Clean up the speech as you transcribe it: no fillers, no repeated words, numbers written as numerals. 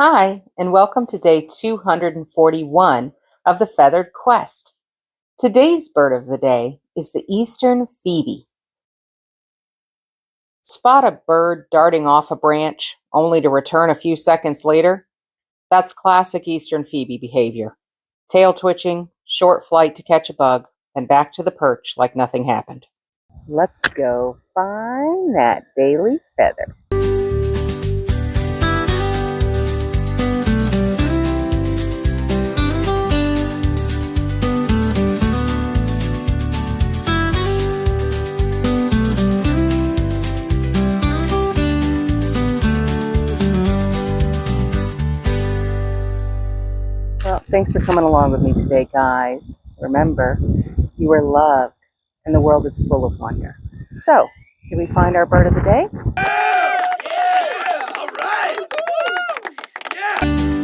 Hi, and welcome to day 241 of the Feathered Quest. Today's bird of the day is the Eastern Phoebe. Spot a bird darting off a branch only to return a few seconds later? That's classic Eastern Phoebe behavior. Tail twitching, short flight to catch a bug, and back to the perch like nothing happened. Let's go find that daily feather. Well, thanks for coming along with me today, guys. Remember, you are loved, and the world is full of wonder. So, did we find our bird of the day? Yeah! All right! Yeah!